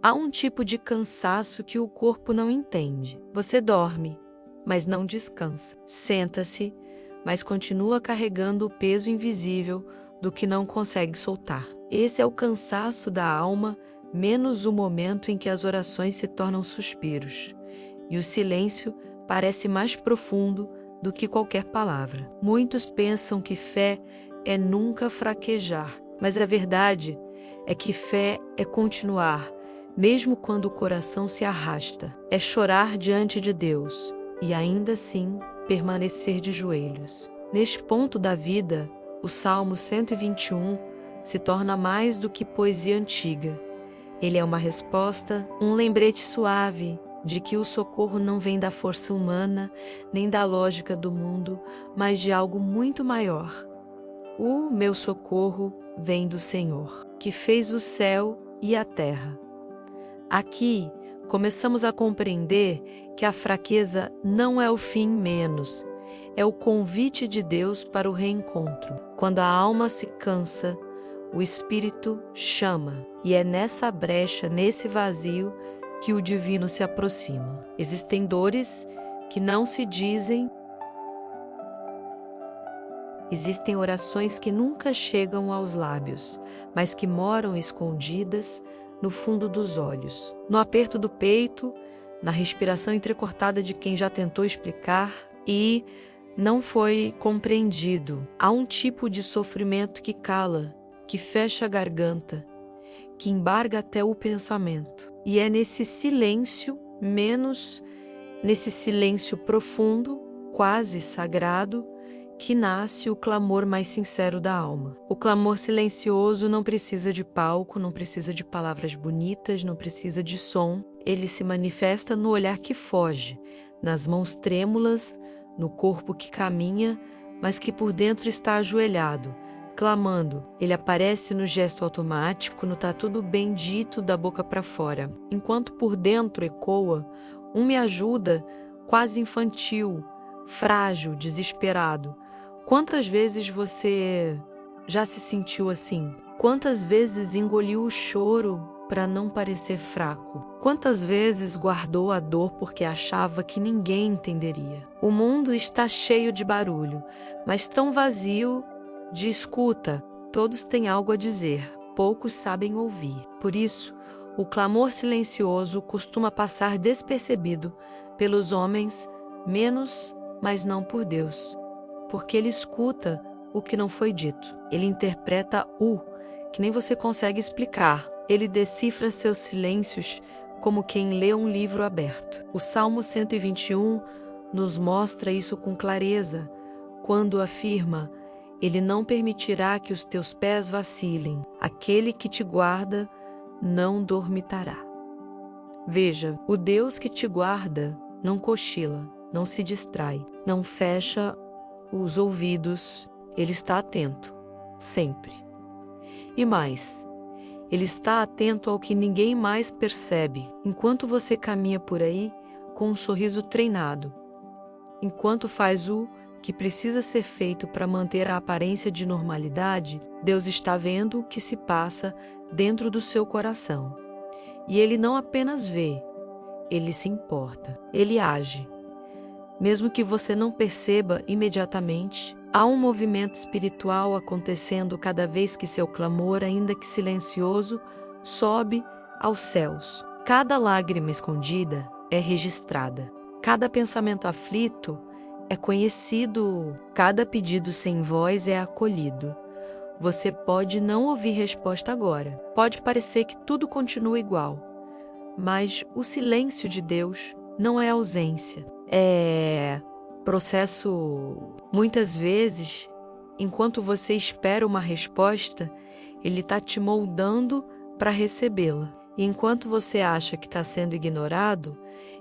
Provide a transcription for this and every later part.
Há um tipo de cansaço que o corpo não entende. Você dorme, mas não descansa. Senta-se, mas continua carregando o peso invisível do que não consegue soltar. Esse é o cansaço da alma, menos o momento em que as orações se tornam suspiros, e o silêncio parece mais profundo do que qualquer palavra. Muitos pensam que fé é nunca fraquejar, mas a verdade é que fé é continuar, mesmo quando o coração se arrasta. É chorar diante de Deus e ainda assim permanecer de joelhos. Neste ponto da vida, o Salmo 121 se torna mais do que poesia antiga. Ele é uma resposta, um lembrete suave de que o socorro não vem da força humana, nem da lógica do mundo, mas de algo muito maior. O meu socorro vem do Senhor, que fez o céu e a terra. Aqui, começamos a compreender que a fraqueza não é o fim menos, é o convite de Deus para o reencontro. Quando a alma se cansa, o Espírito chama, e é nessa brecha, nesse vazio, que o divino se aproxima. Existem dores que não se dizem. Existem orações que nunca chegam aos lábios, mas que moram escondidas no fundo dos olhos, no aperto do peito, na respiração entrecortada de quem já tentou explicar e não foi compreendido. Há um tipo de sofrimento que cala, que fecha a garganta, que embarga até o pensamento. E é nesse silêncio, nesse silêncio profundo, quase sagrado, que nasce o clamor mais sincero da alma. O clamor silencioso não precisa de palco, não precisa de palavras bonitas, não precisa de som. Ele se manifesta no olhar que foge, nas mãos trêmulas, no corpo que caminha, mas que por dentro está ajoelhado, clamando. Ele aparece no gesto automático, no tá tudo bem dito da boca para fora, enquanto por dentro ecoa um me ajuda quase infantil, frágil, desesperado. Quantas vezes você já se sentiu assim? Quantas vezes engoliu o choro para não parecer fraco? Quantas vezes guardou a dor porque achava que ninguém entenderia? O mundo está cheio de barulho, mas tão vazio de escuta. Todos têm algo a dizer, poucos sabem ouvir. Por isso, o clamor silencioso costuma passar despercebido pelos homens, mas não por Deus. Porque ele escuta o que não foi dito. Ele interpreta que nem você consegue explicar. Ele decifra seus silêncios como quem lê um livro aberto. O Salmo 121 nos mostra isso com clareza, quando afirma: Ele não permitirá que os teus pés vacilem. Aquele que te guarda não dormitará. Veja, o Deus que te guarda não cochila, não se distrai, não fecha os ouvidos, ele está atento, sempre. E mais, ele está atento ao que ninguém mais percebe, enquanto você caminha por aí com um sorriso treinado, enquanto faz o que precisa ser feito para manter a aparência de normalidade. Deus está vendo o que se passa dentro do seu coração. E ele não apenas vê, ele se importa, ele age. Mesmo que você não perceba imediatamente, há um movimento espiritual acontecendo cada vez que seu clamor, ainda que silencioso, sobe aos céus. Cada lágrima escondida é registrada. Cada pensamento aflito é conhecido. Cada pedido sem voz é acolhido. Você pode não ouvir resposta agora. Pode parecer que tudo continua igual. Mas o silêncio de Deus não é ausência. É processo. Muitas vezes, enquanto você espera uma resposta, ele está te moldando para recebê-la. E enquanto você acha que está sendo ignorado,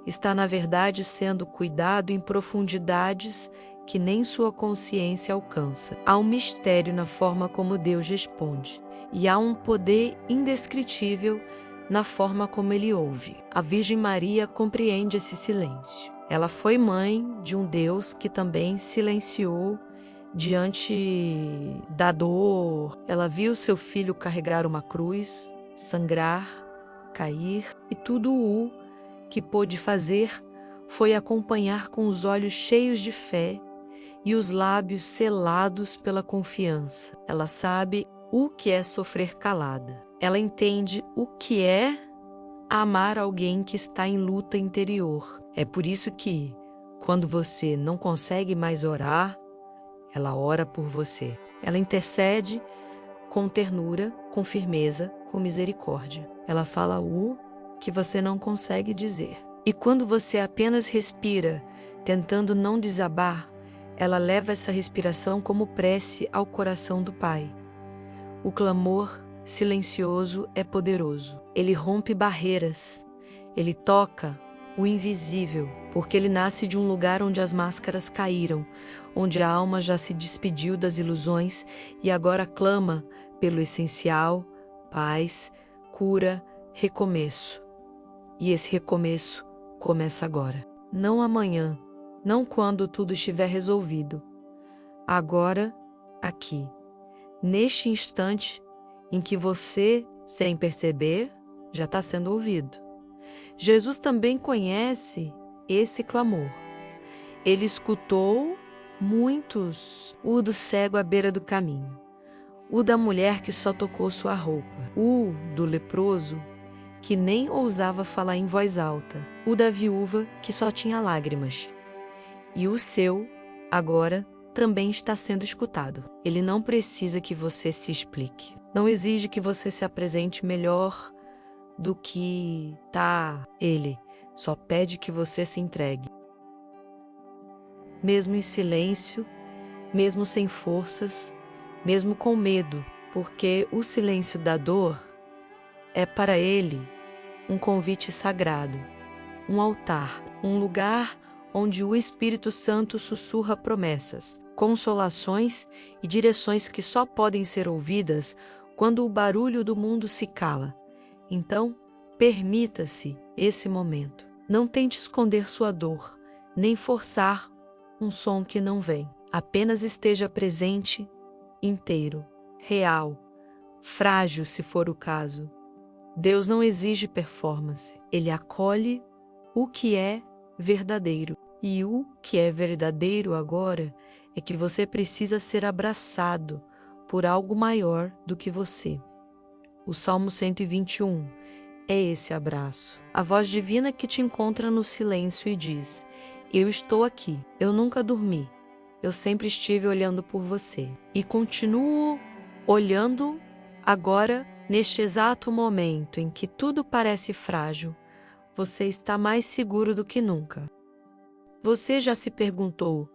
está na verdade sendo cuidado em profundidades que nem sua consciência alcança. Há um mistério na forma como Deus responde, e há um poder indescritível na forma como ele ouve. A Virgem Maria compreende esse silêncio. Ela foi mãe de um Deus que também silenciou diante da dor. Ela viu seu filho carregar uma cruz, sangrar, cair, e tudo o que pôde fazer foi acompanhar com os olhos cheios de fé e os lábios selados pela confiança. Ela sabe o que é sofrer calada. Ela entende o que é amar alguém que está em luta interior. É por isso que, quando você não consegue mais orar, ela ora por você. Ela intercede com ternura, com firmeza, com misericórdia. Ela fala o que você não consegue dizer. E quando você apenas respira, tentando não desabar, ela leva essa respiração como prece ao coração do Pai. O clamor silencioso é poderoso. Ele rompe barreiras. Ele toca o invisível, porque ele nasce de um lugar onde as máscaras caíram, onde a alma já se despediu das ilusões e agora clama pelo essencial, paz, cura, recomeço. E esse recomeço começa agora. Não amanhã, não quando tudo estiver resolvido. Agora, aqui. Neste instante em que você, sem perceber, já está sendo ouvido. Jesus também conhece esse clamor. Ele escutou muitos, o do cego à beira do caminho, o da mulher que só tocou sua roupa, o do leproso que nem ousava falar em voz alta, o da viúva que só tinha lágrimas. E o seu, agora, também está sendo escutado. Ele não precisa que você se explique. Não exige que você se apresente melhor do que tá. Ele só pede que você se entregue. Mesmo em silêncio, mesmo sem forças, mesmo com medo, porque o silêncio da dor é para ele um convite sagrado, um altar, um lugar onde o Espírito Santo sussurra promessas, consolações e direções que só podem ser ouvidas quando o barulho do mundo se cala. Então, permita-se esse momento. Não tente esconder sua dor, nem forçar um som que não vem. Apenas esteja presente, inteiro, real, frágil se for o caso. Deus não exige performance. Ele acolhe o que é verdadeiro. E o que é verdadeiro agora é que você precisa ser abraçado por algo maior do que você. O Salmo 121 é esse abraço. A voz divina que te encontra no silêncio e diz: eu estou aqui, eu nunca dormi, eu sempre estive olhando por você. E continuo olhando agora, neste exato momento em que tudo parece frágil, você está mais seguro do que nunca. Você já se perguntou: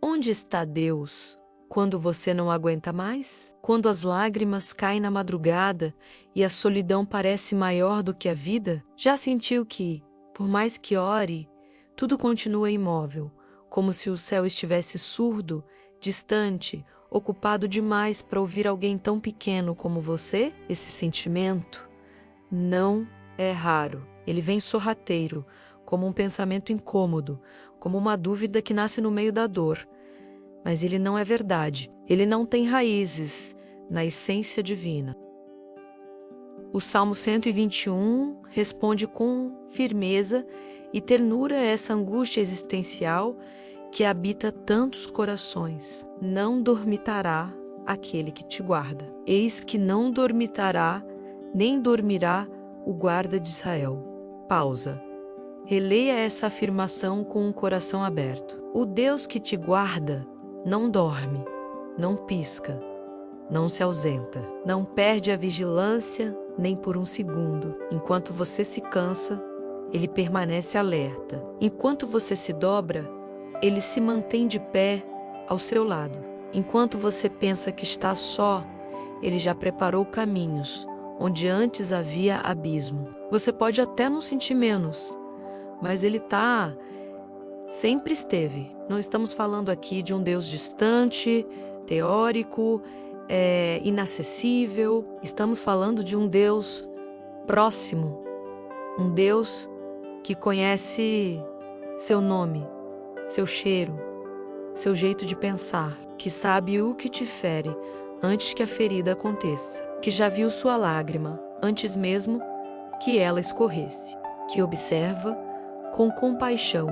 onde está Deus quando você não aguenta mais? Quando as lágrimas caem na madrugada e a solidão parece maior do que a vida? Já sentiu que, por mais que ore, tudo continua imóvel, como se o céu estivesse surdo, distante, ocupado demais para ouvir alguém tão pequeno como você? Esse sentimento não é raro. Ele vem sorrateiro, como um pensamento incômodo, como uma dúvida que nasce no meio da dor. Mas ele não é verdade. Ele não tem raízes na essência divina. O Salmo 121 responde com firmeza e ternura a essa angústia existencial que habita tantos corações. Não dormitará aquele que te guarda. Eis que não dormitará, nem dormirá o guarda de Israel. Pausa. Releia essa afirmação com um coração aberto. O Deus que te guarda não dorme, não pisca, não se ausenta, não perde a vigilância nem por um segundo. Enquanto você se cansa, ele permanece alerta. Enquanto você se dobra, ele se mantém de pé ao seu lado. Enquanto você pensa que está só, ele já preparou caminhos onde antes havia abismo. Você pode até não sentir menos, mas ele sempre esteve. Não estamos falando aqui de um Deus distante, teórico, inacessível. Estamos falando de um Deus próximo, um Deus que conhece seu nome, seu cheiro, seu jeito de pensar, que sabe o que te fere antes que a ferida aconteça, que já viu sua lágrima antes mesmo que ela escorresse, que observa com compaixão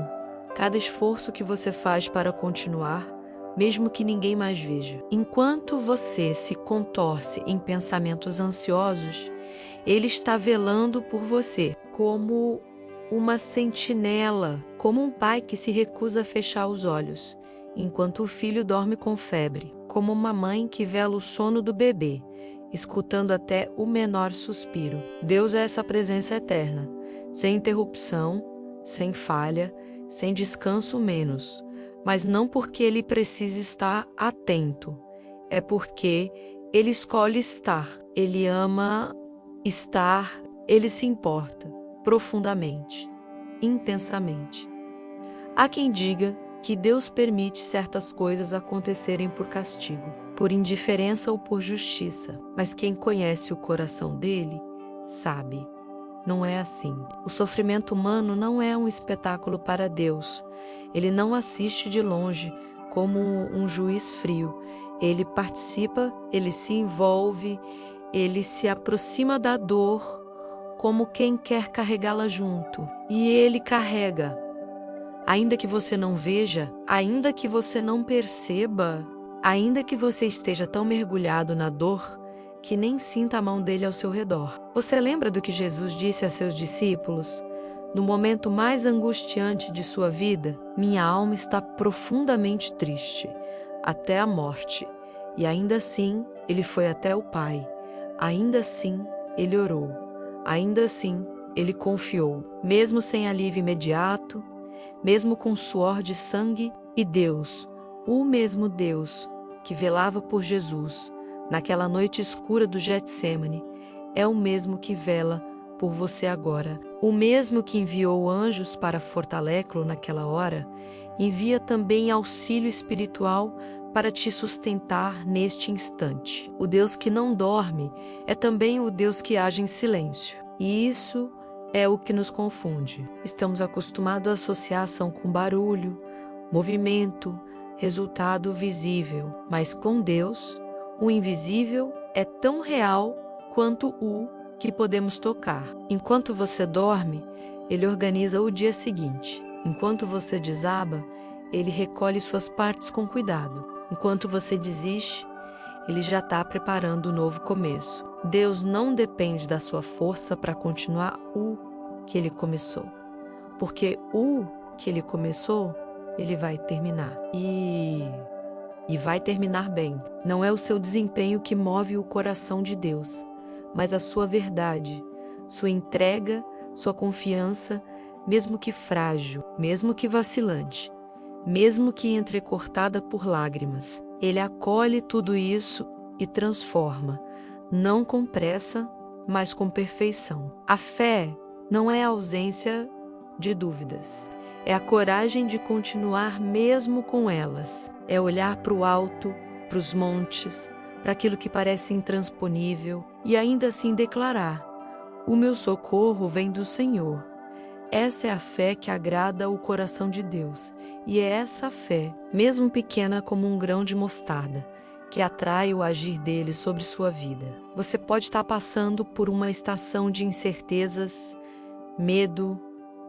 cada esforço que você faz para continuar, mesmo que ninguém mais veja. Enquanto você se contorce em pensamentos ansiosos, Ele está velando por você, como uma sentinela, como um pai que se recusa a fechar os olhos, enquanto o filho dorme com febre, como uma mãe que vela o sono do bebê, escutando até o menor suspiro. Deus é essa presença eterna, sem interrupção, sem falha, sem descanso menos, mas não porque Ele precisa estar atento, é porque Ele escolhe estar, Ele ama estar, Ele se importa profundamente, intensamente. Há quem diga que Deus permite certas coisas acontecerem por castigo, por indiferença ou por justiça, mas quem conhece o coração dele, sabe. Não é assim. O sofrimento humano não é um espetáculo para Deus. Ele não assiste de longe como um juiz frio. Ele participa, ele se envolve, ele se aproxima da dor como quem quer carregá-la junto. E ele carrega. Ainda que você não veja, ainda que você não perceba, ainda que você esteja tão mergulhado na dor que nem sinta a mão dele ao seu redor. Você lembra do que Jesus disse a seus discípulos? No momento mais angustiante de sua vida, minha alma está profundamente triste, até a morte. E ainda assim, ele foi até o Pai. Ainda assim, ele orou. Ainda assim, ele confiou. Mesmo sem alívio imediato, mesmo com suor de sangue, e Deus, o mesmo Deus que velava por Jesus naquela noite escura do Getsêmani, é o mesmo que vela por você agora. O mesmo que enviou anjos para fortalecê-lo naquela hora, envia também auxílio espiritual para te sustentar neste instante. O Deus que não dorme é também o Deus que age em silêncio. E isso é o que nos confunde. Estamos acostumados a associar ação com barulho, movimento, resultado visível. Mas com Deus, o invisível é tão real quanto o que podemos tocar. Enquanto você dorme, Ele organiza o dia seguinte. Enquanto você desaba, Ele recolhe suas partes com cuidado. Enquanto você desiste, Ele já está preparando um novo começo. Deus não depende da sua força para continuar o que Ele começou. Porque o que Ele começou, Ele vai terminar. E vai terminar bem. Não é o seu desempenho que move o coração de Deus, mas a sua verdade, sua entrega, sua confiança, mesmo que frágil, mesmo que vacilante, mesmo que entrecortada por lágrimas. Ele acolhe tudo isso e transforma, não com pressa, mas com perfeição. A fé não é a ausência de dúvidas. É a coragem de continuar mesmo com elas. É olhar para o alto, para os montes, para aquilo que parece intransponível e ainda assim declarar: o meu socorro vem do Senhor. Essa é a fé que agrada o coração de Deus. E é essa fé, mesmo pequena como um grão de mostarda, que atrai o agir dele sobre sua vida. Você pode estar passando por uma estação de incertezas, medo,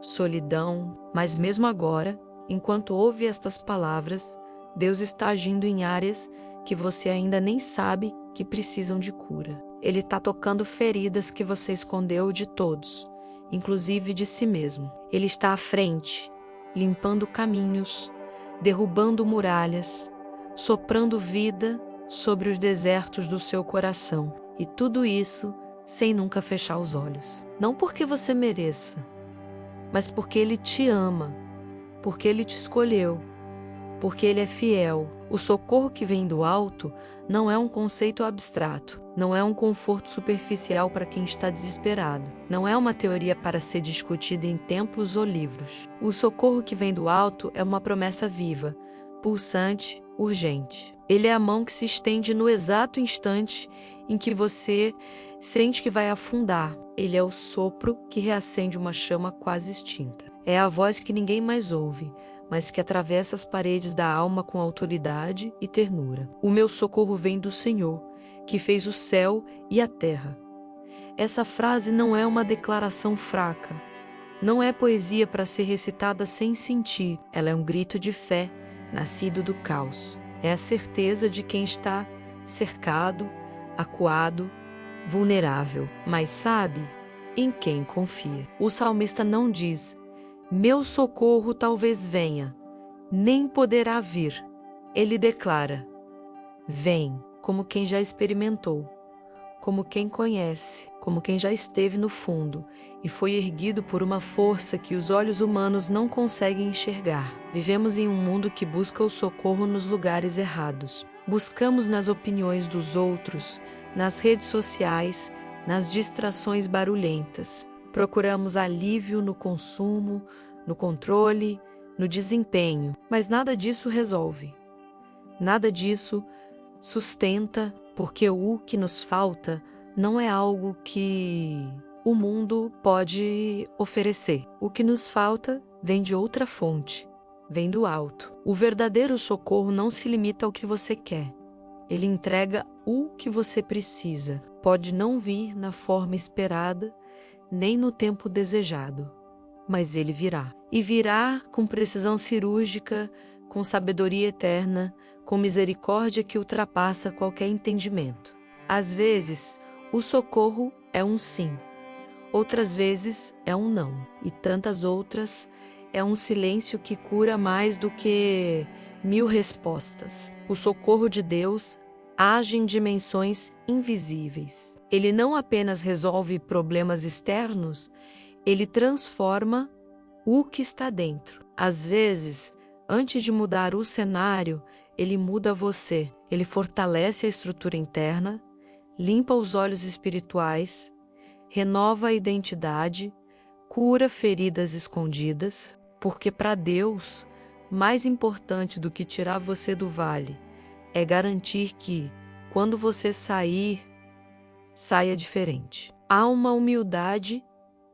solidão, mas mesmo agora, enquanto ouve estas palavras, Deus está agindo em áreas que você ainda nem sabe que precisam de cura. Ele está tocando feridas que você escondeu de todos, inclusive de si mesmo. Ele está à frente, limpando caminhos, derrubando muralhas, soprando vida sobre os desertos do seu coração. E tudo isso sem nunca fechar os olhos. Não porque você mereça, mas porque Ele te ama, porque Ele te escolheu, porque Ele é fiel. O socorro que vem do alto não é um conceito abstrato, não é um conforto superficial para quem está desesperado, não é uma teoria para ser discutida em templos ou livros. O socorro que vem do alto é uma promessa viva, pulsante, urgente. Ele é a mão que se estende no exato instante em que você sente que vai afundar. Ele é o sopro que reacende uma chama quase extinta. É a voz que ninguém mais ouve, mas que atravessa as paredes da alma com autoridade e ternura. O meu socorro vem do Senhor, que fez o céu e a terra. Essa frase não é uma declaração fraca. Não é poesia para ser recitada sem sentir. Ela é um grito de fé, nascido do caos. É a certeza de quem está cercado, acuado, vulnerável, mas sabe em quem confia. O salmista não diz: meu socorro talvez venha, nem poderá vir. Ele declara: vem, como quem já experimentou, como quem conhece, como quem já esteve no fundo e foi erguido por uma força que os olhos humanos não conseguem enxergar. Vivemos em um mundo que busca o socorro nos lugares errados. Buscamos nas opiniões dos outros, nas redes sociais, nas distrações barulhentas. Procuramos alívio no consumo, no controle, no desempenho, mas nada disso resolve. Nada disso sustenta, porque o que nos falta não é algo que o mundo pode oferecer. O que nos falta vem de outra fonte, vem do alto. O verdadeiro socorro não se limita ao que você quer. Ele entrega o que você precisa. Pode não vir na forma esperada, nem no tempo desejado, mas ele virá. E virá com precisão cirúrgica, com sabedoria eterna, com misericórdia que ultrapassa qualquer entendimento. Às vezes, o socorro é um sim. Outras vezes é um não. E tantas outras é um silêncio que cura mais do que 1000 respostas. O socorro de Deus age em dimensões invisíveis. Ele não apenas resolve problemas externos, ele transforma o que está dentro. Às vezes, antes de mudar o cenário, ele muda você. Ele fortalece a estrutura interna, limpa os olhos espirituais, renova a identidade, cura feridas escondidas, porque para Deus, mais importante do que tirar você do vale é garantir que, quando você sair, saia diferente. Há uma humildade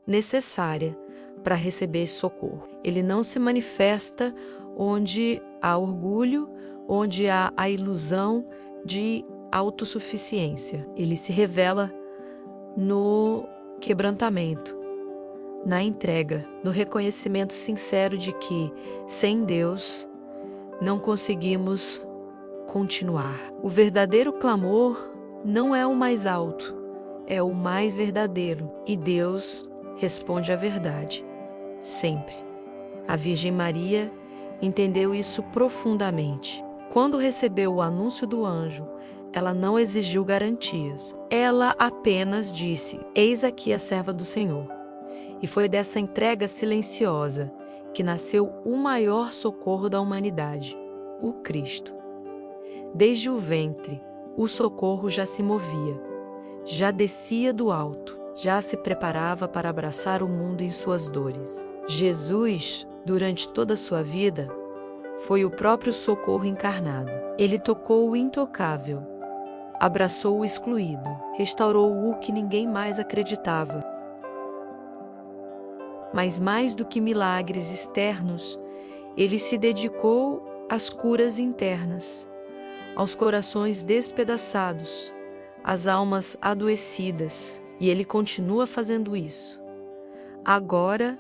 necessária para receber esse socorro. Ele não se manifesta onde há orgulho, onde há a ilusão de autossuficiência. Ele se revela no quebrantamento, na entrega, no reconhecimento sincero de que, sem Deus, não conseguimos continuar. O verdadeiro clamor não é o mais alto, é o mais verdadeiro. E Deus responde a verdade, sempre. A Virgem Maria entendeu isso profundamente. Quando recebeu o anúncio do anjo, ela não exigiu garantias. Ela apenas disse: eis aqui a serva do Senhor. E foi dessa entrega silenciosa que nasceu o maior socorro da humanidade, o Cristo. Desde o ventre, o socorro já se movia, já descia do alto, já se preparava para abraçar o mundo em suas dores. Jesus, durante toda a sua vida, foi o próprio socorro encarnado. Ele tocou o intocável, abraçou o excluído, restaurou o que ninguém mais acreditava. Mas mais do que milagres externos, ele se dedicou às curas internas, aos corações despedaçados, às almas adoecidas, e ele continua fazendo isso. Agora,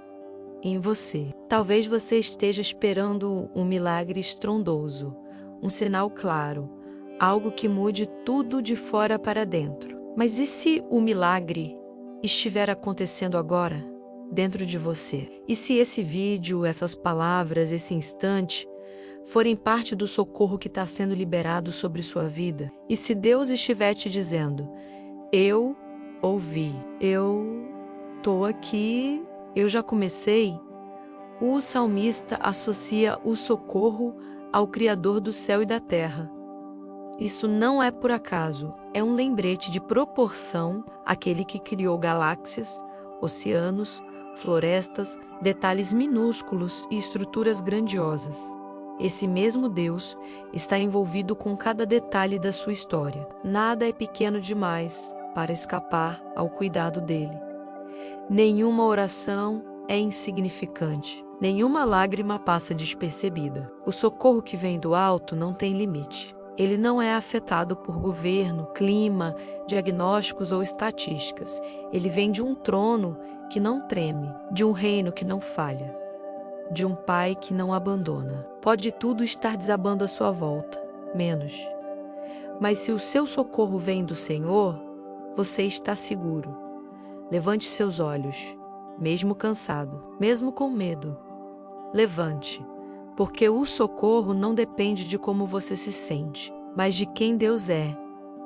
em você. Talvez você esteja esperando um milagre estrondoso, um sinal claro, algo que mude tudo de fora para dentro. Mas e se o milagre estiver acontecendo agora, dentro de você? E se esse vídeo, essas palavras, esse instante, forem parte do socorro que está sendo liberado sobre sua vida? E se Deus estiver te dizendo: eu ouvi, eu estou aqui, eu já comecei? O salmista associa o socorro ao Criador do céu e da terra. Isso não é por acaso, é um lembrete de proporção àquele que criou galáxias, oceanos, florestas, detalhes minúsculos e estruturas grandiosas. Esse mesmo Deus está envolvido com cada detalhe da sua história. Nada é pequeno demais para escapar ao cuidado dele. Nenhuma oração é insignificante. Nenhuma lágrima passa despercebida. O socorro que vem do alto não tem limite. Ele não é afetado por governo, clima, diagnósticos ou estatísticas. Ele vem de um trono que não treme, de um reino que não falha, de um pai que não abandona. Pode tudo estar desabando à sua volta, menos. Mas se o seu socorro vem do Senhor, você está seguro. Levante seus olhos, mesmo cansado, mesmo com medo. Levante, porque o socorro não depende de como você se sente, mas de quem Deus é.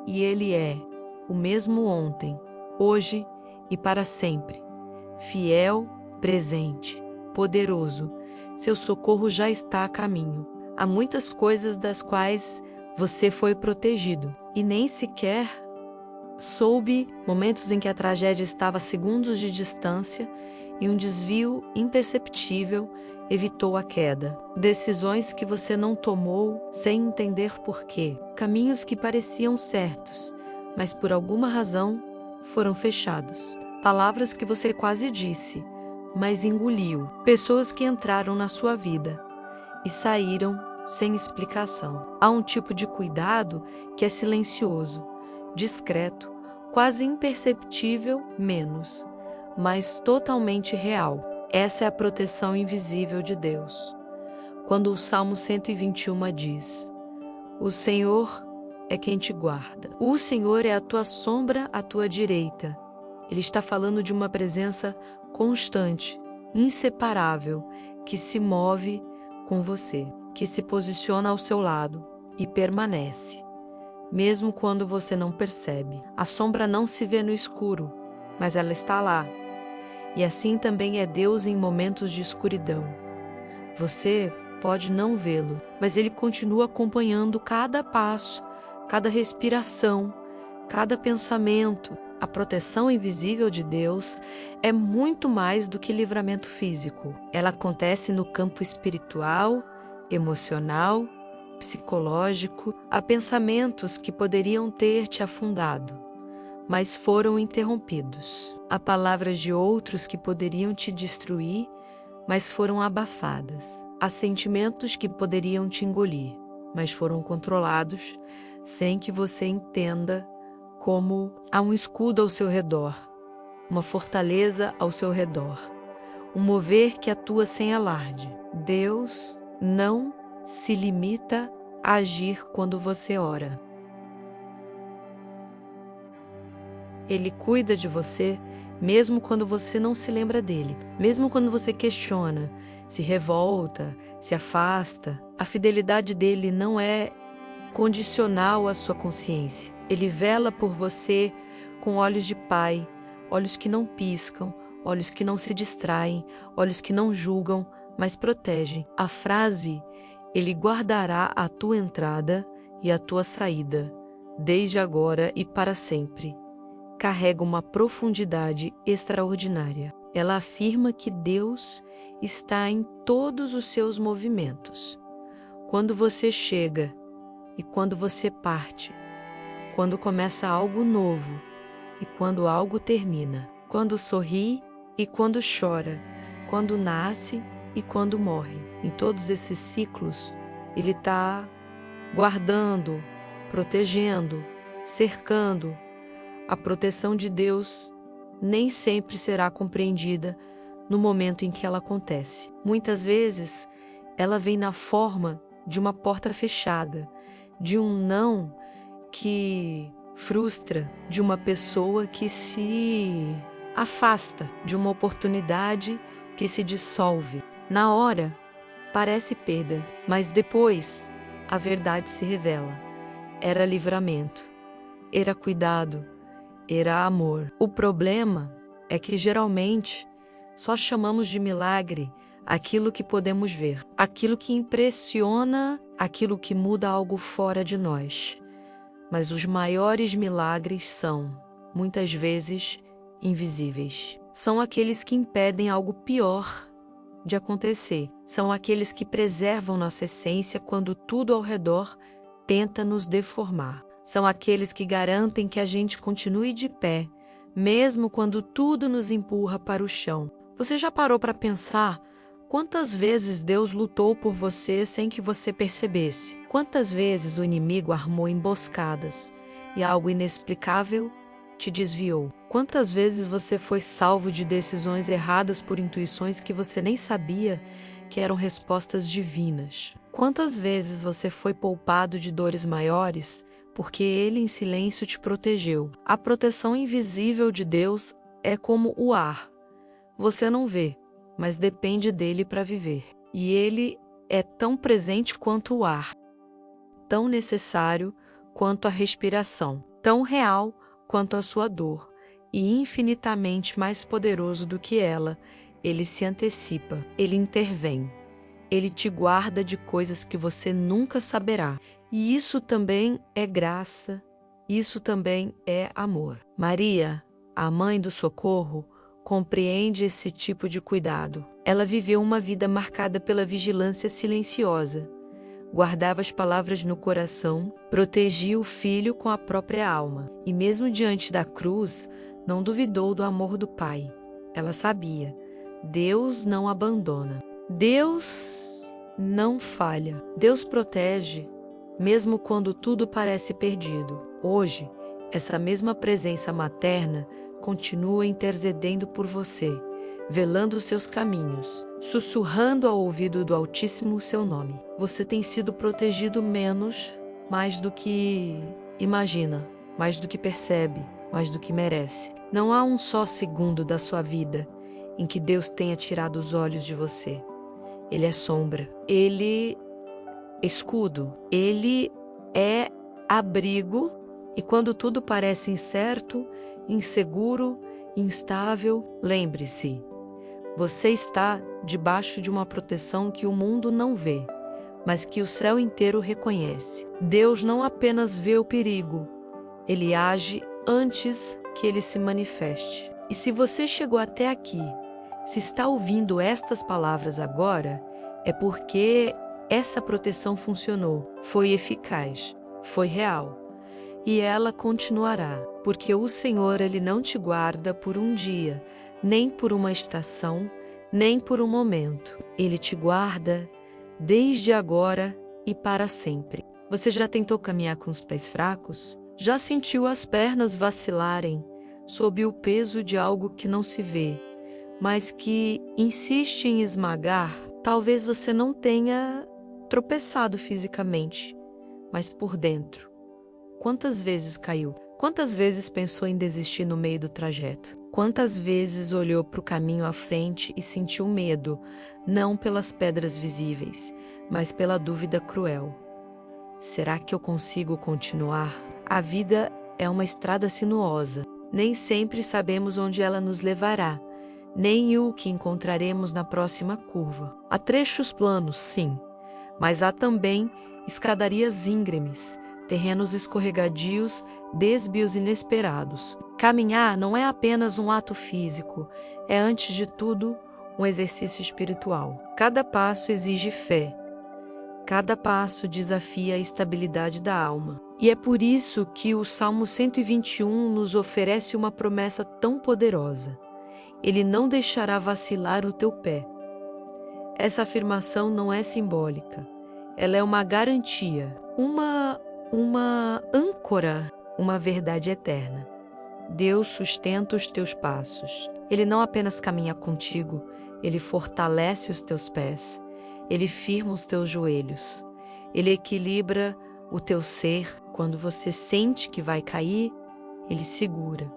E Ele é o mesmo ontem, hoje e para sempre. Fiel, presente, poderoso. Seu socorro já está a caminho. Há muitas coisas das quais você foi protegido e nem sequer soube, momentos em que a tragédia estava a segundos de distância e um desvio imperceptível evitou a queda. Decisões que você não tomou sem entender porquê. Caminhos que pareciam certos, mas por alguma razão foram fechados. Palavras que você quase disse, mas engoliu. Pessoas que entraram na sua vida e saíram sem explicação. Há um tipo de cuidado que é silencioso, discreto, quase imperceptível, menos, mas totalmente real. Essa é a proteção invisível de Deus. Quando o Salmo 121 diz: O Senhor é quem te guarda. O Senhor é a tua sombra à tua direita. Ele está falando de uma presença constante, inseparável, que se move com você, que se posiciona ao seu lado e permanece, mesmo quando você não percebe. A sombra não se vê no escuro, mas ela está lá. E assim também é Deus em momentos de escuridão. Você pode não vê-lo, mas Ele continua acompanhando cada passo, cada respiração, cada pensamento. A proteção invisível de Deus é muito mais do que livramento físico. Ela acontece no campo espiritual, emocional, psicológico. Há pensamentos que poderiam ter te afundado, mas foram interrompidos. Há palavras de outros que poderiam te destruir, mas foram abafadas. Há sentimentos que poderiam te engolir, mas foram controlados sem que você entenda como. Há um escudo ao seu redor, uma fortaleza ao seu redor, um mover que atua sem alarde. Deus não se limita a agir quando você ora. Ele cuida de você mesmo quando você não se lembra dele, mesmo quando você questiona, se revolta, se afasta. A fidelidade dele não é condicional à sua consciência. Ele vela por você com olhos de pai, olhos que não piscam, olhos que não se distraem, olhos que não julgam, mas protegem. A frase, Ele guardará a tua entrada e a tua saída, desde agora e para sempre, carrega uma profundidade extraordinária. Ela afirma que Deus está em todos os seus movimentos. Quando você chega e quando você parte, quando começa algo novo e quando algo termina, quando sorri e quando chora, quando nasce e quando morre. Em todos esses ciclos, Ele está guardando, protegendo, cercando. A proteção de Deus nem sempre será compreendida no momento em que ela acontece. Muitas vezes, ela vem na forma de uma porta fechada, de um não que frustra, de uma pessoa que se afasta, de uma oportunidade que se dissolve. Na hora, parece perda, mas depois a verdade se revela. Era livramento, era cuidado, era amor. O problema é que geralmente só chamamos de milagre aquilo que podemos ver, aquilo que impressiona, aquilo que muda algo fora de nós. Mas os maiores milagres são, muitas vezes, invisíveis. São aqueles que impedem algo pior de acontecer. São aqueles que preservam nossa essência quando tudo ao redor tenta nos deformar. São aqueles que garantem que a gente continue de pé, mesmo quando tudo nos empurra para o chão. Você já parou para pensar Quantas vezes Deus lutou por você sem que você percebesse? Quantas vezes o inimigo armou emboscadas e algo inexplicável te desviou? Quantas vezes você foi salvo de decisões erradas por intuições que você nem sabia que eram respostas divinas? Quantas vezes você foi poupado de dores maiores porque Ele em silêncio te protegeu? A proteção invisível de Deus é como o ar. Você não vê, mas depende dele para viver. E Ele é tão presente quanto o ar, tão necessário quanto a respiração, tão real quanto a sua dor, e infinitamente mais poderoso do que ela. Ele se antecipa, Ele intervém. Ele te guarda de coisas que você nunca saberá. E isso também é graça, isso também é amor. Maria, a mãe do socorro, compreende esse tipo de cuidado. Ela viveu uma vida marcada pela vigilância silenciosa. Guardava as palavras no coração, protegia o filho com a própria alma. E mesmo diante da cruz, não duvidou do amor do Pai. Ela sabia, Deus não abandona. Deus não falha. Deus protege, mesmo quando tudo parece perdido. Hoje, essa mesma presença materna continua intercedendo por você, velando os seus caminhos, sussurrando ao ouvido do Altíssimo o seu nome. Você tem sido protegido mais do que imagina, mais do que percebe, mais do que merece. Não há um só segundo da sua vida em que Deus tenha tirado os olhos de você. Ele é sombra, Ele é escudo, Ele é abrigo, e quando tudo parece incerto, inseguro, instável, lembre-se, você está debaixo de uma proteção que o mundo não vê, mas que o céu inteiro reconhece. Deus não apenas vê o perigo, Ele age antes que ele se manifeste. E se você chegou até aqui, se está ouvindo estas palavras agora, é porque essa proteção funcionou, foi eficaz, foi real. E ela continuará, porque o Senhor, Ele não te guarda por um dia, nem por uma estação, nem por um momento. Ele te guarda desde agora e para sempre. Você já tentou caminhar com os pés fracos? Já sentiu as pernas vacilarem sob o peso de algo que não se vê, mas que insiste em esmagar? Talvez você não tenha tropeçado fisicamente, mas por dentro. Quantas vezes caiu? Quantas vezes pensou em desistir no meio do trajeto? Quantas vezes olhou para o caminho à frente e sentiu medo, não pelas pedras visíveis, mas pela dúvida cruel? Será que eu consigo continuar? A vida é uma estrada sinuosa. Nem sempre sabemos onde ela nos levará, nem o que encontraremos na próxima curva. Há trechos planos, sim, mas há também escadarias íngremes, terrenos escorregadios, desvios inesperados. Caminhar não é apenas um ato físico, é antes de tudo um exercício espiritual. Cada passo exige fé, cada passo desafia a estabilidade da alma. E é por isso que o Salmo 121 nos oferece uma promessa tão poderosa. Ele não deixará vacilar o teu pé. Essa afirmação não é simbólica, ela é uma garantia, uma âncora, uma verdade eterna. Deus sustenta os teus passos. Ele não apenas caminha contigo, Ele fortalece os teus pés, Ele firma os teus joelhos, Ele equilibra o teu ser. Quando você sente que vai cair, Ele segura.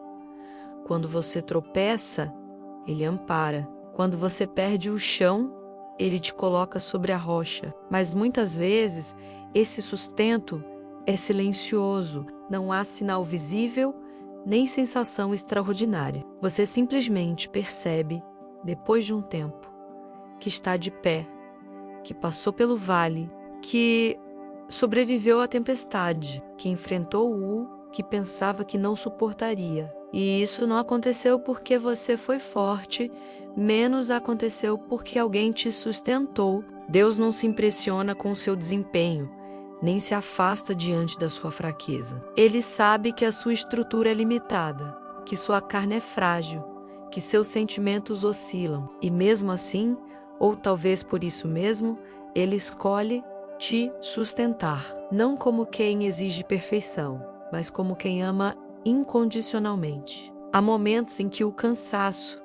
Quando você tropeça, Ele ampara. Quando você perde o chão, Ele te coloca sobre a rocha. Mas muitas vezes, esse sustento é silencioso. Não há sinal visível, nem sensação extraordinária. Você simplesmente percebe, depois de um tempo, que está de pé, que passou pelo vale, que sobreviveu à tempestade, que enfrentou o que pensava que não suportaria. E isso não aconteceu porque você foi forte, menos aconteceu porque alguém te sustentou. Deus não se impressiona com o seu desempenho, nem se afasta diante da sua fraqueza. Ele sabe que a sua estrutura é limitada, que sua carne é frágil, que seus sentimentos oscilam. E mesmo assim, Ou talvez por isso mesmo, Ele escolhe te sustentar, não como quem exige perfeição, mas como quem ama incondicionalmente. Há momentos em que o cansaço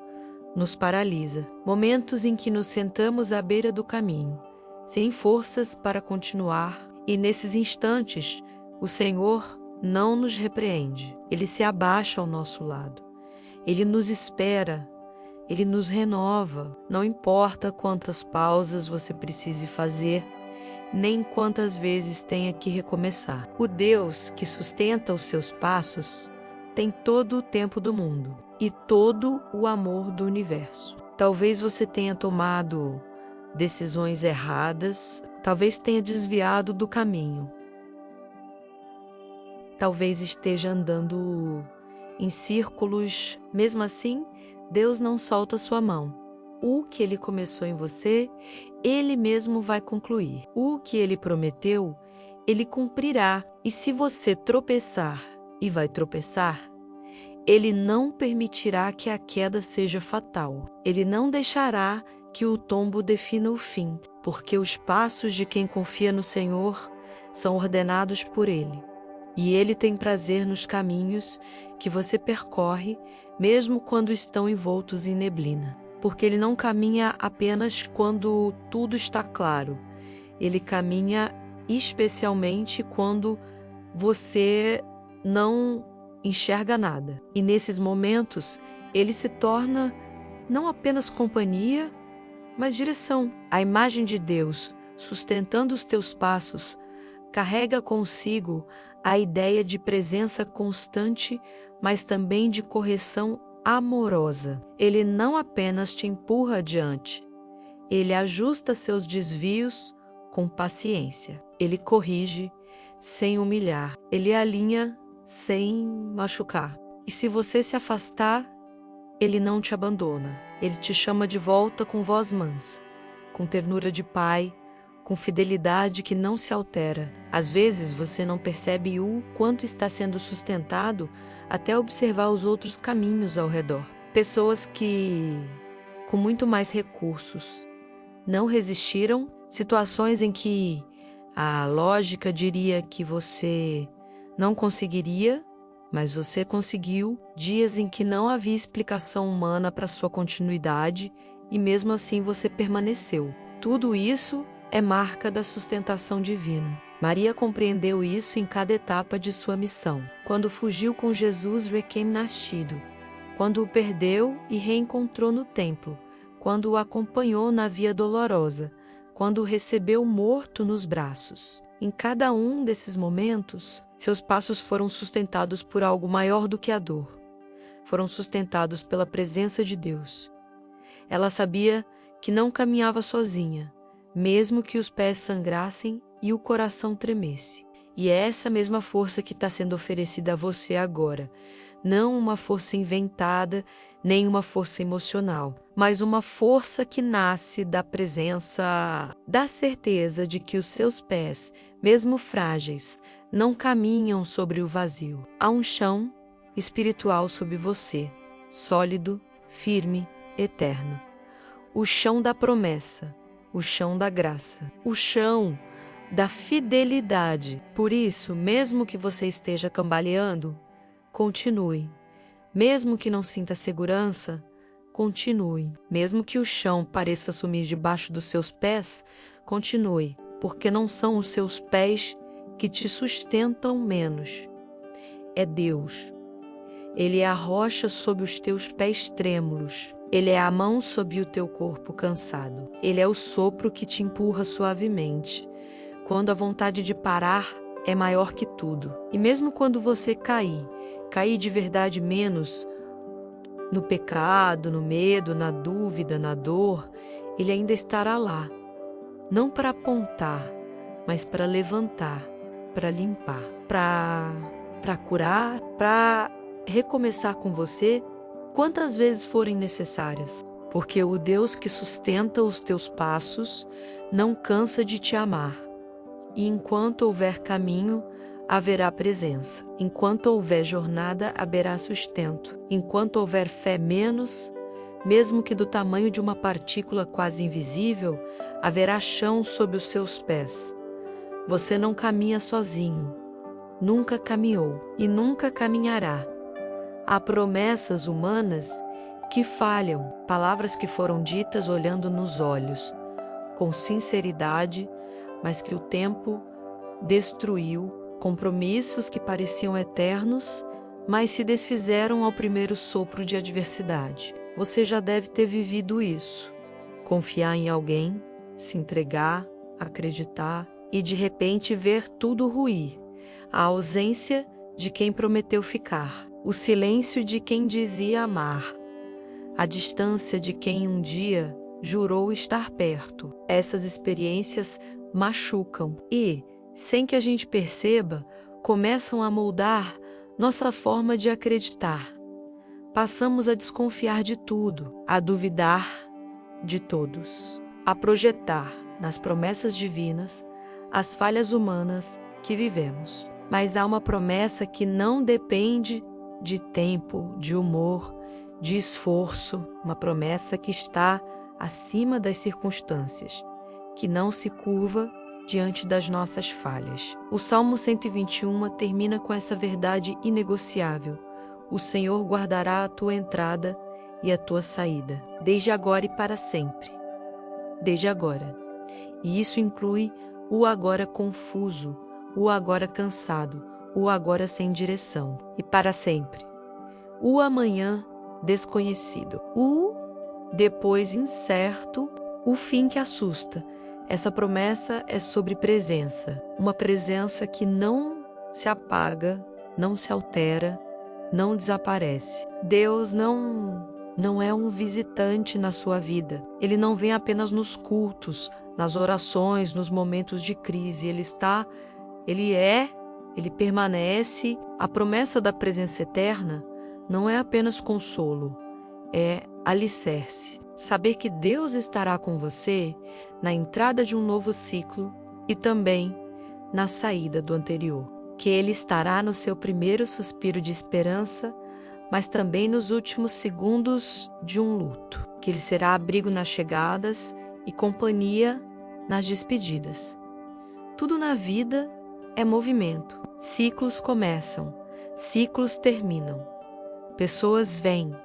nos paralisa, momentos em que nos sentamos à beira do caminho, sem forças para continuar, e nesses instantes o Senhor não nos repreende. Ele se abaixa ao nosso lado. Ele nos espera. Ele nos renova. Não importa quantas pausas você precise fazer, nem quantas vezes tenha que recomeçar. O Deus que sustenta os seus passos tem todo o tempo do mundo e todo o amor do universo. Talvez você tenha tomado decisões erradas, talvez tenha desviado do caminho. Talvez esteja andando em círculos. Mesmo assim, Deus não solta sua mão. O que Ele começou em você, Ele mesmo vai concluir. O que Ele prometeu, Ele cumprirá. E se você tropeçar, e vai tropeçar, Ele não permitirá que a queda seja fatal. Ele não deixará que o tombo defina o fim, porque os passos de quem confia no Senhor são ordenados por Ele. E Ele tem prazer nos caminhos que você percorre, mesmo quando estão envoltos em neblina. Porque Ele não caminha apenas quando tudo está claro. Ele caminha especialmente quando você não enxerga nada. E nesses momentos, Ele se torna não apenas companhia, mas direção. A imagem de Deus sustentando os teus passos carrega consigo a ideia de presença constante, mas também de correção amorosa. Ele não apenas te empurra adiante, Ele ajusta seus desvios com paciência. Ele corrige sem humilhar. Ele alinha sem machucar. E se você se afastar, Ele não te abandona. Ele te chama de volta com voz mansa, com ternura de pai, com fidelidade que não se altera. Às vezes você não percebe o quanto está sendo sustentado até observar os outros caminhos ao redor. Pessoas que, com muito mais recursos, não resistiram, situações em que a lógica diria que você não conseguiria, mas você conseguiu, dias em que não havia explicação humana para sua continuidade e mesmo assim você permaneceu. Tudo isso é marca da sustentação divina. Maria compreendeu isso em cada etapa de sua missão. Quando fugiu com Jesus recém-nascido, quando o perdeu e reencontrou no templo, quando o acompanhou na via dolorosa, quando o recebeu morto nos braços. Em cada um desses momentos, seus passos foram sustentados por algo maior do que a dor. Foram sustentados pela presença de Deus. Ela sabia que não caminhava sozinha, mesmo que os pés sangrassem e o coração tremesse. E é essa mesma força que está sendo oferecida a você agora. Não uma força inventada, nem uma força emocional, mas uma força que nasce da presença, da certeza de que os seus pés, mesmo frágeis, não caminham sobre o vazio. Há um chão espiritual sob você, sólido, firme, eterno. O chão da promessa, o chão da graça, o chão da fidelidade. Por isso, mesmo que você esteja cambaleando, continue. Mesmo que não sinta segurança, continue. Mesmo que o chão pareça sumir debaixo dos seus pés, continue, porque não são os seus pés que te sustentam menos. É Deus. Ele é a rocha sob os teus pés trêmulos. Ele é a mão sob o teu corpo cansado. Ele é o sopro que te empurra suavemente, quando a vontade de parar é maior que tudo. E mesmo quando você cair de verdade menos no pecado, no medo, na dúvida, na dor, Ele ainda estará lá, não para apontar, mas para levantar, para limpar, para curar, para recomeçar com você quantas vezes forem necessárias, porque o Deus que sustenta os teus passos não cansa de te amar. E enquanto houver caminho, haverá presença. Enquanto houver jornada, haverá sustento. Enquanto houver fé menos, Mesmo que do tamanho de uma partícula quase invisível, haverá chão sob os seus pés. Você não caminha sozinho. Nunca caminhou e nunca caminhará. Há promessas humanas que falham, palavras que foram ditas olhando nos olhos, com sinceridade, mas que o tempo destruiu, compromissos que pareciam eternos, mas se desfizeram ao primeiro sopro de adversidade. Você já deve ter vivido isso. Confiar em alguém, se entregar, acreditar e de repente ver tudo ruir. A ausência de quem prometeu ficar, o silêncio de quem dizia amar, a distância de quem um dia jurou estar perto. Essas experiências machucam e, sem que a gente perceba, começam a moldar nossa forma de acreditar. Passamos a desconfiar de tudo, a duvidar de todos, a projetar nas promessas divinas as falhas humanas que vivemos. Mas há uma promessa que não depende de tempo, de humor, de esforço, uma promessa que está acima das circunstâncias, que não se curva diante das nossas falhas. O Salmo 121 termina com essa verdade inegociável: o Senhor guardará a tua entrada e a tua saída, desde agora e para sempre. Desde agora. E isso inclui o agora confuso, o agora cansado, o agora sem direção, e para sempre. O amanhã desconhecido, o depois incerto, o fim que assusta. Essa promessa é sobre presença, uma presença que não se apaga, não se altera, não desaparece. Deus não é um visitante na sua vida. Ele não vem apenas nos cultos, nas orações, nos momentos de crise. Ele permanece. A promessa da presença eterna não é apenas consolo, é alicerce. Saber que Deus estará com você na entrada de um novo ciclo e também na saída do anterior. Que Ele estará no seu primeiro suspiro de esperança, mas também nos últimos segundos de um luto. Que Ele será abrigo nas chegadas e companhia nas despedidas. Tudo na vida é movimento. Ciclos começam, ciclos terminam. Pessoas vêm,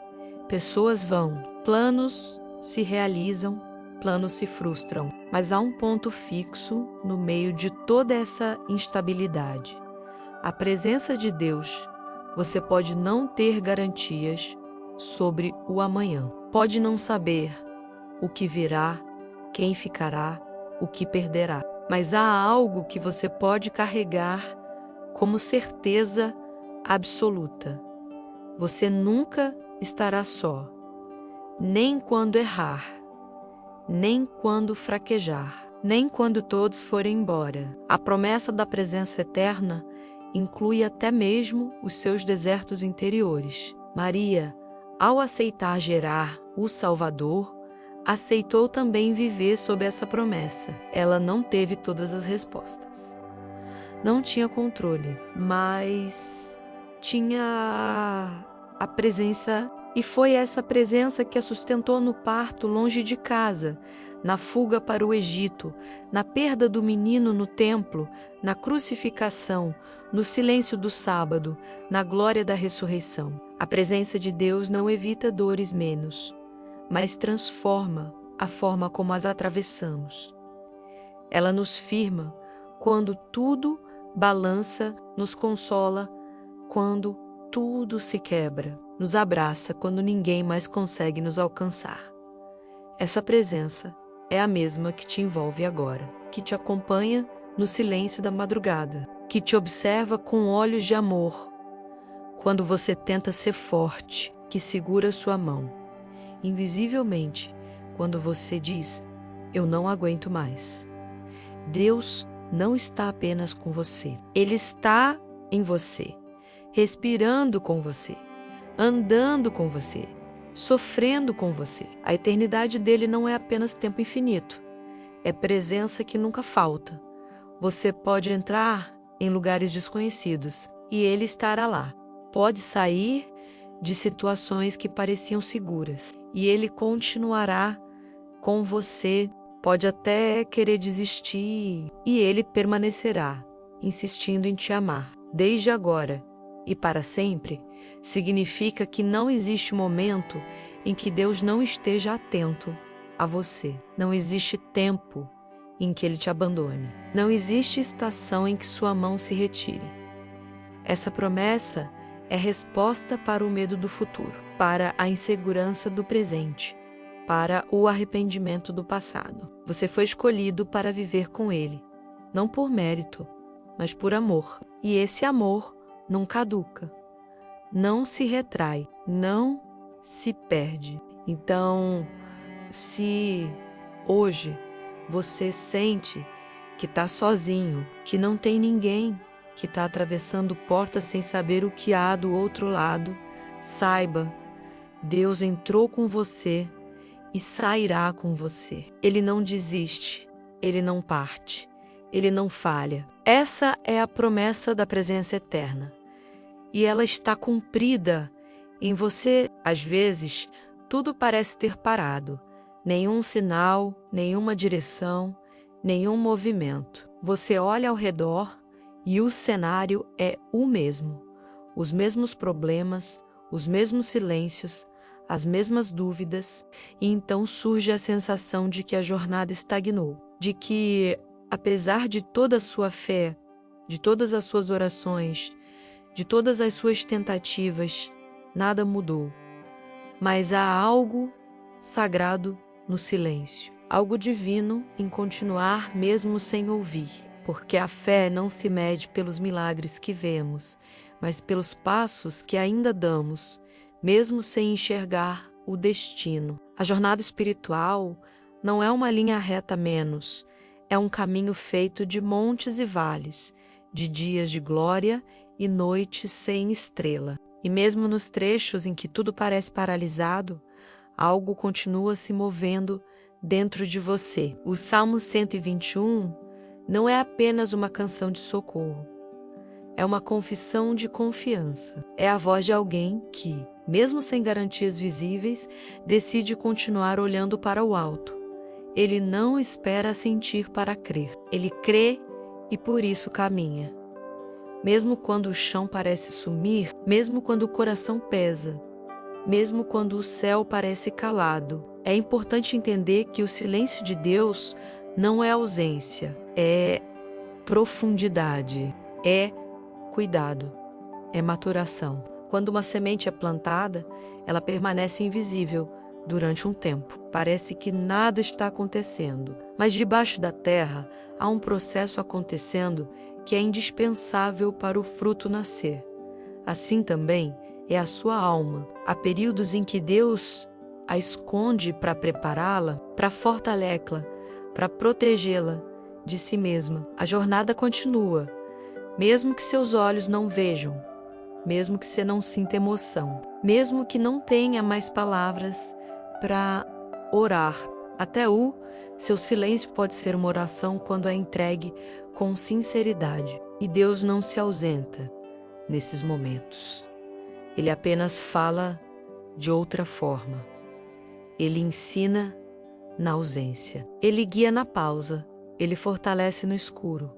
pessoas vão. Planos se realizam, planos se frustram. Mas há um ponto fixo no meio de toda essa instabilidade: a presença de Deus. Você pode não ter garantias sobre o amanhã. Pode não saber o que virá, quem ficará, o que perderá. Mas há algo que você pode carregar como certeza absoluta: você nunca estará só, nem quando errar, nem quando fraquejar, nem quando todos forem embora. A promessa da presença eterna inclui até mesmo os seus desertos interiores. Maria, ao aceitar gerar o Salvador, aceitou também viver sob essa promessa. Ela não teve todas as respostas. Não tinha controle, mas tinha a presença, e foi essa presença que a sustentou no parto longe de casa, na fuga para o Egito, na perda do menino no templo, na crucificação, no silêncio do sábado, na glória da ressurreição. A presença de Deus não evita dores menos, mas transforma a forma como as atravessamos. Ela nos firma quando tudo balança, nos consola quando tudo se quebra, nos abraça quando ninguém mais consegue nos alcançar. Essa presença é a mesma que te envolve agora, que te acompanha no silêncio da madrugada, que te observa com olhos de amor, quando você tenta ser forte, que segura sua mão, invisivelmente, quando você diz: eu não aguento mais. Deus não está apenas com você, Ele está em você, respirando com você, andando com você, sofrendo com você. A eternidade dele não é apenas tempo infinito, é presença que nunca falta. Você pode entrar em lugares desconhecidos e ele estará lá. Pode sair de situações que pareciam seguras e Ele continuará com você. Pode até querer desistir e Ele permanecerá, insistindo em te amar. Desde agora e para sempre, significa que não existe momento em que Deus não esteja atento a você. Não existe tempo em que Ele te abandone. Não existe estação em que sua mão se retire. Essa promessa é resposta para o medo do futuro, para a insegurança do presente, para o arrependimento do passado. Você foi escolhido para viver com Ele, não por mérito, mas por amor. E esse amor não caduca, não se retrai, não se perde. Então, se hoje você sente que está sozinho, que não tem ninguém, que está atravessando portas sem saber o que há do outro lado, saiba, Deus entrou com você e sairá com você. Ele não desiste, Ele não parte, Ele não falha. Essa é a promessa da presença eterna. E ela está cumprida em você. Às vezes, tudo parece ter parado. Nenhum sinal, nenhuma direção, nenhum movimento. Você olha ao redor e o cenário é o mesmo. Os mesmos problemas, os mesmos silêncios, as mesmas dúvidas, e então surge a sensação de que a jornada estagnou, de que, apesar de toda a sua fé, de todas as suas orações, de todas as suas tentativas, nada mudou. Mas há algo sagrado no silêncio, algo divino em continuar mesmo sem ouvir, porque a fé não se mede pelos milagres que vemos, mas pelos passos que ainda damos, mesmo sem enxergar o destino. A jornada espiritual não é uma linha reta menos, é um caminho feito de montes e vales, de dias de glória e noites sem estrela. E mesmo nos trechos em que tudo parece paralisado, algo continua se movendo dentro de você. O Salmo 121 não é apenas uma canção de socorro, é uma confissão de confiança. É a voz de alguém que, mesmo sem garantias visíveis, decide continuar olhando para o alto. Ele não espera sentir para crer. Ele crê e por isso caminha. Mesmo quando o chão parece sumir, mesmo quando o coração pesa, mesmo quando o céu parece calado, é importante entender que o silêncio de Deus não é ausência, é profundidade, é cuidado, é maturação. Quando uma semente é plantada, ela permanece invisível durante um tempo. Parece que nada está acontecendo, mas debaixo da terra há um processo acontecendo que é indispensável para o fruto nascer. Assim também é a sua alma. Há períodos em que Deus a esconde para prepará-la, para fortalecê-la, para protegê-la de si mesma. A jornada continua, mesmo que seus olhos não vejam, mesmo que você não sinta emoção, mesmo que não tenha mais palavras para orar. Até seu silêncio pode ser uma oração quando é entregue com sinceridade. E Deus não se ausenta nesses momentos. Ele apenas fala de outra forma. Ele ensina na ausência. Ele guia na pausa. Ele fortalece no escuro.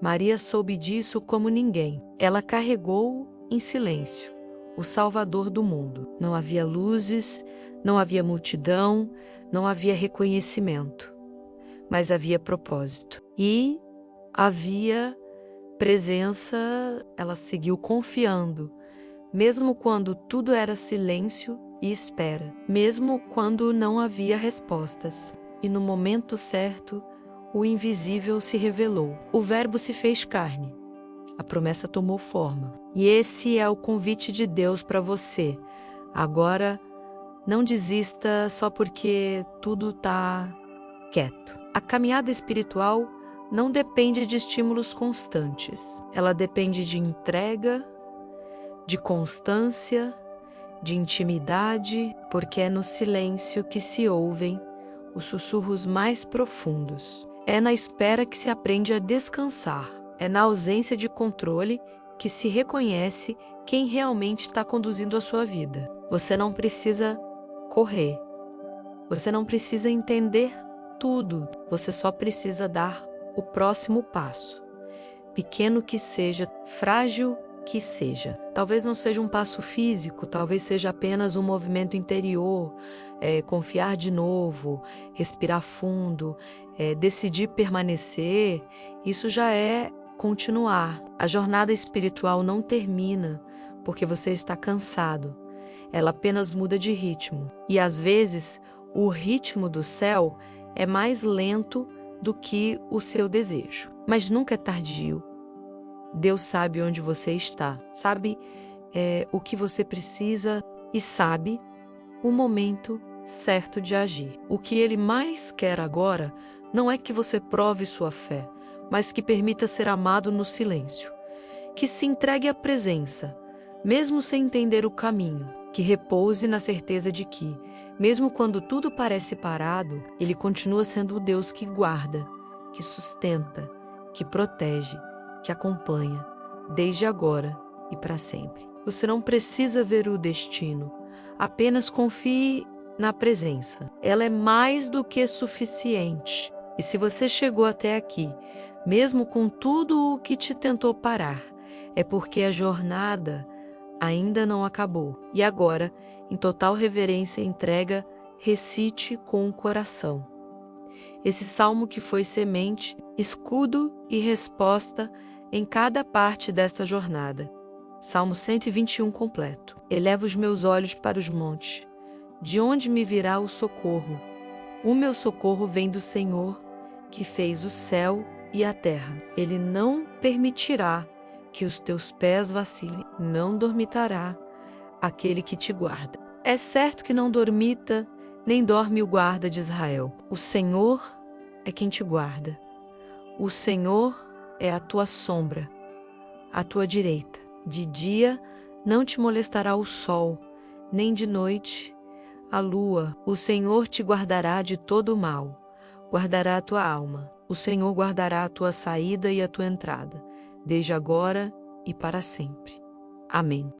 Maria soube disso como ninguém. Ela carregou em silêncio o Salvador do mundo. Não havia luzes, não havia multidão, não havia reconhecimento, mas havia propósito. E havia presença. Ela seguiu confiando, mesmo quando tudo era silêncio e espera, mesmo quando não havia respostas. E no momento certo, o invisível se revelou. O Verbo se fez carne. A promessa tomou forma. E esse é o convite de Deus para você. Agora, não desista só porque tudo está quieto. A caminhada espiritual não depende de estímulos constantes. Ela depende de entrega, de constância, de intimidade, porque é no silêncio que se ouvem os sussurros mais profundos. É na espera que se aprende a descansar. É na ausência de controle que se reconhece quem realmente está conduzindo a sua vida. Você não precisa correr. Você não precisa entender tudo, você só precisa dar o próximo passo. Pequeno que seja, frágil que seja. Talvez não seja um passo físico, talvez seja apenas um movimento interior, confiar de novo, respirar fundo, decidir permanecer. Isso já é continuar. A jornada espiritual não termina porque você está cansado. Ela apenas muda de ritmo. E às vezes, o ritmo do céu é mais lento do que o seu desejo. Mas nunca é tardio. Deus sabe onde você está, sabe o que você precisa e sabe o momento certo de agir. O que Ele mais quer agora não é que você prove sua fé, mas que permita ser amado no silêncio. Que se entregue à presença, mesmo sem entender o caminho. Que repouse na certeza de que, mesmo quando tudo parece parado, Ele continua sendo o Deus que guarda, que sustenta, que protege, que acompanha, desde agora e para sempre. Você não precisa ver o destino, apenas confie na presença. Ela é mais do que suficiente. E se você chegou até aqui, mesmo com tudo o que te tentou parar, é porque a jornada ainda não acabou. E agora, em total reverência e entrega, recite com o coração. Esse salmo que foi semente, escudo e resposta em cada parte desta jornada. Salmo 121 completo. Elevo os meus olhos para os montes. De onde me virá o socorro? O meu socorro vem do Senhor, que fez o céu e a terra. Ele não permitirá que os teus pés vacilem. Não dormitará aquele que te guarda. É certo que não dormita, nem dorme o guarda de Israel. O Senhor é quem te guarda. O Senhor é a tua sombra, à tua direita. De dia não te molestará o sol, nem de noite a lua. O Senhor te guardará de todo o mal, guardará a tua alma. O Senhor guardará a tua saída e a tua entrada, desde agora e para sempre. Amém.